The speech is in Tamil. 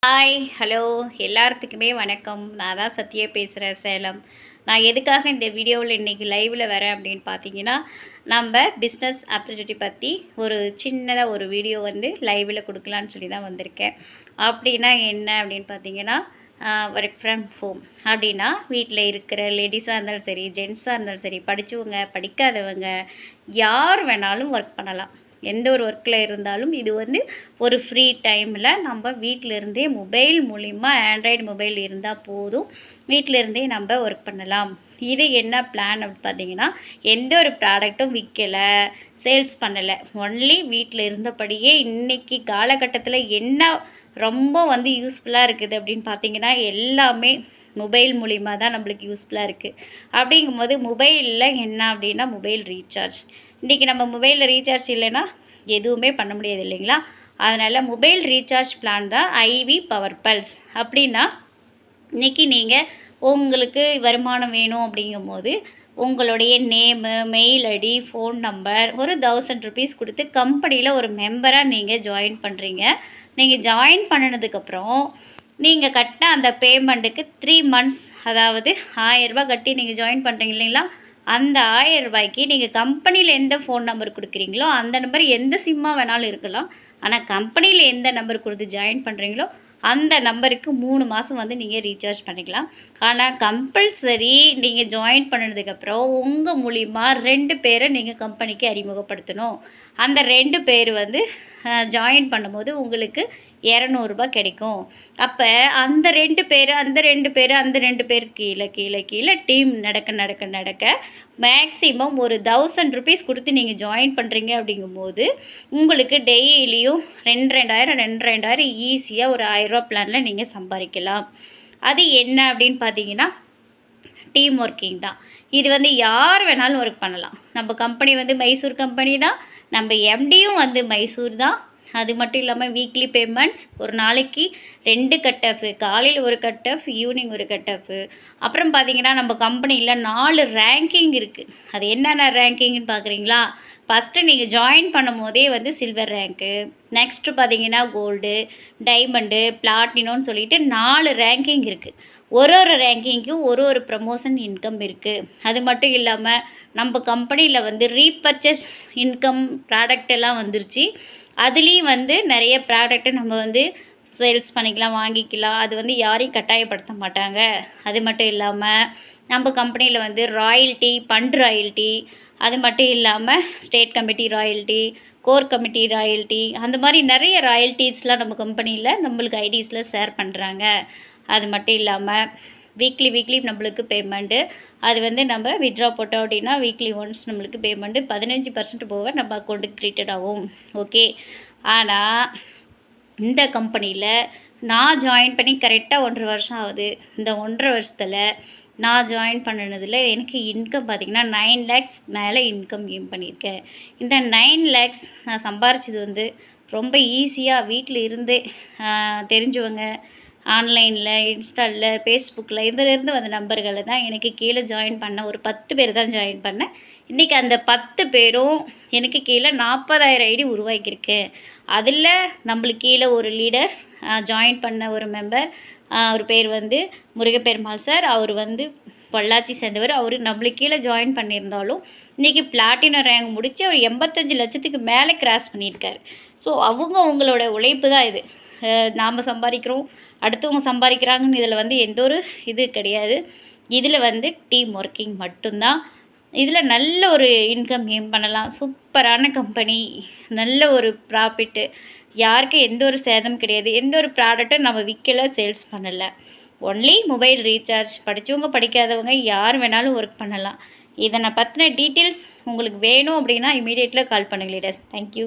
ஹாய் ஹலோ எல்லாத்துக்குமே வணக்கம். நான் தான் சத்யா பேசுகிறேன், சேலம். நான் எதுக்காக இந்த வீடியோவில் இன்றைக்கி லைவில் வரேன் அப்படின்னு பார்த்தீங்கன்னா, நம்ம பிஸ்னஸ் ஆப்பர்ச்சுனிட்டி பற்றி ஒரு சின்னதாக ஒரு வீடியோ லைவில் கொடுக்கலான்னு சொல்லி தான் வந்திருக்கேன். அப்படின்னா என்ன அப்படின்னு பார்த்தீங்கன்னா, ஒர்க் ஃப்ரம் ஹோம் அப்படின்னா வீட்டில் இருக்கிற லேடிஸாக இருந்தாலும் சரி, ஜென்ஸாக இருந்தாலும் சரி, படித்தவங்க படிக்காதவங்க யார் வேணாலும் ஒர்க் பண்ணலாம். எந்த ஒரு ஒர்க்கில் இருந்தாலும் இது ஒரு ஃப்ரீ டைமில் நம்ம வீட்டிலருந்தே மொபைல் மூலிமா ஆண்ட்ராய்டு மொபைல் இருந்தால் போதும், வீட்டிலருந்தே நம்ம ஒர்க் பண்ணலாம். இது என்ன பிளான் அப்படின்னு பார்த்தீங்கன்னா, எந்த ஒரு ப்ராடக்ட்டும் விற்கலை, சேல்ஸ் பண்ணலை, ஒன்லி வீட்டில் இருந்தபடியே இன்றைக்கி காலகட்டத்தில் என்ன ரொம்ப யூஸ்ஃபுல்லாக இருக்குது அப்படின்னு பார்த்தீங்கன்னா, எல்லாமே மொபைல் மூலிமா தான் நம்மளுக்கு யூஸ்ஃபுல்லாக இருக்குது. அப்படிங்கும்போது மொபைலில் என்ன அப்படின்னா மொபைல் ரீசார்ஜ். இன்றைக்கி நம்ம மொபைலில் ரீசார்ஜ் இல்லைன்னா எதுவுமே பண்ண முடியாது இல்லைங்களா? அதனால் மொபைல் ரீசார்ஜ் பிளான் தான் ஐவி பவர் பல்ஸ். அப்படின்னா இன்றைக்கி நீங்கள் உங்களுக்கு வருமானம் வேணும் அப்படிங்கும்போது உங்களுடைய name, mail ID, phone number ஒரு 1000 ருபீஸ் கொடுத்து கம்பெனியில் ஒரு மெம்பராக நீங்கள் ஜாயின் பண்ணுறீங்க. நீங்கள் ஜாயின் பண்ணினதுக்கப்புறம் நீங்கள் கட்டின அந்த பேமெண்ட்டுக்கு 3 மந்த்ஸ், அதாவது 1000 ரூபா கட்டி நீங்கள் ஜாயின் பண்ணுறீங்க இல்லைங்களா? அந்த 1000 ரூபாய்க்கு நீங்கள் கம்பெனியில் எந்த ஃபோன் நம்பர் கொடுக்குறீங்களோ அந்த நம்பர் எந்த சிம்மாக வேணாலும் இருக்கலாம். ஆனால் கம்பெனியில் எந்த நம்பர் கொடுத்து ஜாயின் பண்ணுறீங்களோ அந்த நம்பருக்கு 3 மாதம் நீங்கள் ரீசார்ஜ் பண்ணிக்கலாம். ஆனால் கம்பல்சரி நீங்கள் ஜாயின் பண்ணினதுக்கப்புறம் உங்கள் மூலிமா 2 பேரை நீங்கள் கம்பெனிக்கு அறிமுகப்படுத்தணும். அந்த 2 பேர் ஜாயின் பண்ணும்போது உங்களுக்கு 200 ரூபா கிடைக்கும். அப்போ அந்த 2 பேர் கீழே கீழே கீழே டீம் நடக்க மேக்ஸிமம் ஒரு 1000 ருபீஸ் கொடுத்து நீங்கள் ஜாயின் பண்ணுறீங்க. அப்படிங்கும்போது உங்களுக்கு டெய்லியும் 2000 ஈஸியாக ஒரு 1000 ரூபா பிளானில் நீங்கள் சம்பாதிக்கலாம். அது என்ன அப்படின்னு பார்த்தீங்கன்னா, டீம் ஒர்க்கிங் தான். இது யார் வேணாலும் ஒர்க் பண்ணலாம். நம்ம கம்பெனி மைசூர் கம்பெனி தான், நம்ம எம்டியும் மைசூர் தான். அது மட்டும் இல்லாமல் வீக்லி பேமெண்ட்ஸ், ஒரு நாளைக்கு 2 கட் ஆஃப், காலையில் ஒரு கட் ஆஃப், ஈவினிங் ஒரு கட் ஆஃப். அப்புறம் பார்த்திங்கன்னா நம்ம கம்பெனியில் 4 ரேங்கிங் இருக்குது. அது என்னென்ன ரேங்கிங்னு பார்க்குறீங்களா? ஃபஸ்ட்டு நீங்கள் ஜாயின் பண்ணும் போதே சில்வர் ரேங்க்கு, நெக்ஸ்ட்டு பார்த்திங்கன்னா கோல்டு, டைமண்டு, பிளாட்டினம்னு சொல்லிட்டு 4 ரேங்கிங் இருக்குது. ஒரு ரேங்கிங்க்கும் ஒரு ப்ரமோஷன் இன்கம் இருக்குது. அது மட்டும் இல்லாமல் நம்ம கம்பெனியில் ரீபர்ச்சேஸ் இன்கம் ப்ராடக்ட் எல்லாம் வந்துருச்சு. அதுலேயும் நிறைய ப்ராடக்ட்டை நம்ம சேல்ஸ் பண்ணிக்கலாம், வாங்கிக்கலாம். அது யாரையும் கட்டாயப்படுத்த மாட்டாங்க. அது மட்டும் இல்லாமல் நம்ம கம்பெனியில் ராயல்ட்டி, பண்ட் ராயல்ட்டி, அது மட்டும் இல்லாமல் state committee royalty, core committee royalty, அந்த மாதிரி நிறைய ராயல்ட்டிஸ்லாம் நம்ம கம்பெனியில் நம்மளுக்கு ஐடிஸில் ஷேர் பண்ணுறாங்க. அது மட்டும் இல்லாமல் வீக்லி நம்மளுக்கு பேமெண்ட்டு, அது நம்ம வித்ட்ரா போட்டோம் அப்படின்னா வீக்லி ஒன்ஸ் நம்மளுக்கு பேமெண்ட்டு 15% போக நம்ம அக்கௌண்ட்டுக்கு கிரெடிட் ஆகும். ஓகே. ஆனால் இந்த கம்பெனியில் நான் ஜாயின் பண்ணி கரெக்டாக 1.5 வருஷம் ஆகுது. இந்த 1.5 வருஷத்தில் நான் ஜாயின் பண்ணினதில் எனக்கு இன்கம் பார்த்திங்கன்னா 9 lakhs மேலே இன்கம் கெயின் பண்ணியிருக்கேன். இந்த 9 lakhs நான் சம்பாரிச்சது ரொம்ப ஈஸியாக வீட்டில் இருந்தே தெரிஞ்சவங்க ஆன்லைனில், இன்ஸ்டாவில், ஃபேஸ்புக்கில் இதிலேருந்து வந்த நம்பர்களை தான் எனக்கு கீழே ஜாயின் பண்ண ஒரு 10 பேர் தான் ஜாயின் பண்ணேன். இன்றைக்கி அந்த 10 பேரும் எனக்கு கீழே 40,000 ஐடி உருவாக்கியிருக்கேன். அதில் நம்மளுக்கு கீழே ஒரு லீடர், ஜாயின் பண்ண ஒரு மெம்பர், அவர் பேர் முருகப்பெருமாள் சார். அவர் பொள்ளாச்சி சேர்ந்தவர். அவர் நம்மளுக்கு கீழே ஜாயின் பண்ணியிருந்தாலும் இன்றைக்கி பிளாட்டினம் ரேங்க் முடித்து அவர் 85 லட்சத்துக்கு மேலே கிராஸ் பண்ணியிருக்காரு. ஸோ அவங்களோட உழைப்பு தான் இது. நாம் சம்பாதிக்கிறோம், அடுத்தவங்க சம்பாதிக்கிறாங்கன்னு இதில் எந்த ஒரு இது கிடையாது. இதில் டீம் ஒர்க்கிங் மட்டும்தான். இதில் நல்ல ஒரு இன்கம் கெயின் பண்ணலாம். சூப்பரான கம்பெனி, நல்ல ஒரு ப்ராஃபிட்டு, யாருக்கும் எந்த ஒரு சேதம் கிடையாது. எந்த ஒரு ப்ராடக்ட்டும் நம்ம விற்கலை, சேல்ஸ் பண்ணலை. Only mobile recharge. படித்தவங்க படிக்காதவங்க யார் வேணாலும் ஒர்க் பண்ணலாம். இதை நான் பற்றின டீட்டெயில்ஸ் உங்களுக்கு வேணும் அப்படின்னா இமீடியட்டில் கால் பண்ணுங்கள் லீடர்ஸ். தேங்க்யூ.